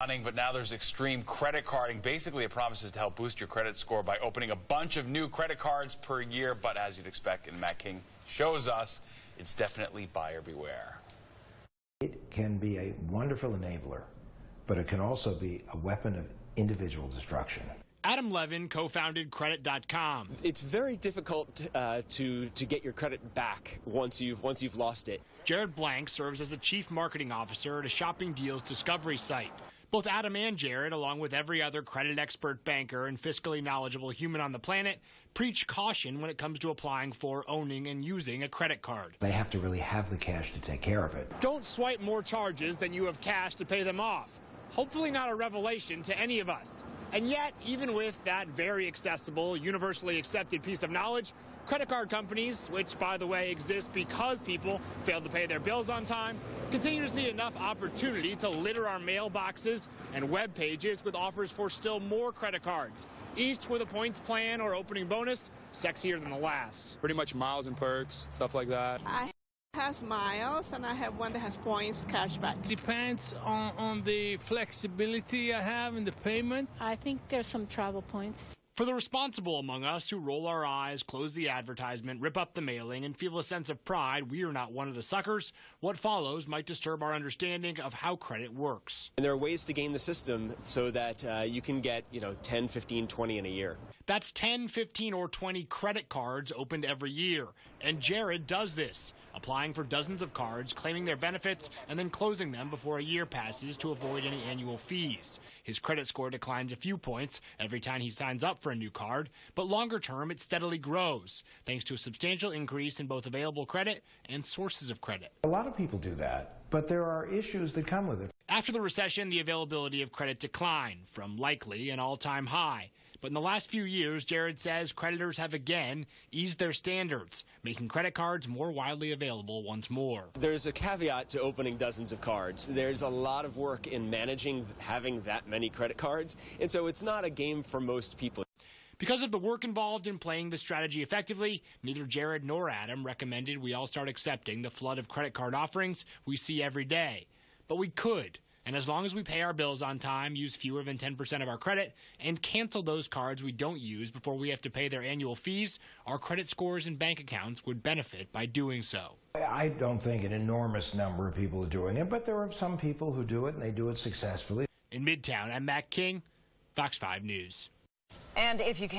But now there's extreme credit carding. Basically, it promises to help boost your credit score by opening a bunch of new credit cards per year. But as you'd expect, and Matt King shows us, it's definitely buyer beware. It can be a wonderful enabler, but it can also be a weapon of individual destruction. Adam Levin co-founded Credit.com. It's very difficult to get your credit back once you've lost it. Jared Blank serves as the chief marketing officer at a shopping deals discovery site. Both Adam and Jared, along with every other credit expert, banker, and fiscally knowledgeable human on the planet, preach caution when it comes to applying for, owning, and using a credit card. They have to really have the cash to take care of it. Don't swipe more charges than you have cash to pay them off. Hopefully not a revelation to any of us. And yet, even with that very accessible, universally accepted piece of knowledge, credit card companies, which, by the way, exist because people failed to pay their bills on time, continue to see enough opportunity to litter our mailboxes and web pages with offers for still more credit cards, each with a points plan or opening bonus sexier than the last. Pretty much miles and perks, stuff like that. I has miles, and I have one that has points, cashback. Depends on the flexibility I have in the payment. I think there's some travel points. For the responsible among us who roll our eyes, close the advertisement, rip up the mailing, and feel a sense of pride we are not one of the suckers, what follows might disturb our understanding of how credit works. And there are ways to game the system so that you can get, 10, 15, 20 in a year. That's 10, 15, or 20 credit cards opened every year. And Jared does this, applying for dozens of cards, claiming their benefits, and then closing them before a year passes to avoid any annual fees. His credit score declines a few points every time he signs up for a new card, but longer term it steadily grows, thanks to a substantial increase in both available credit and sources of credit. A lot of people do that, but there are issues that come with it. After the recession, the availability of credit declined from likely an all-time high. But in the last few years, Jared says creditors have again eased their standards, making credit cards more widely available once more. There's a caveat to opening dozens of cards. There's a lot of work in managing having that many credit cards, and so it's not a game for most people. Because of the work involved in playing the strategy effectively, neither Jared nor Adam recommended we all start accepting the flood of credit card offerings we see every day. But we could. And as long as we pay our bills on time, use fewer than 10% of our credit, and cancel those cards we don't use before we have to pay their annual fees, our credit scores and bank accounts would benefit by doing so. I don't think an enormous number of people are doing it, but there are some people who do it, and they do it successfully. In Midtown, I'm Matt King, Fox 5 News. And if you can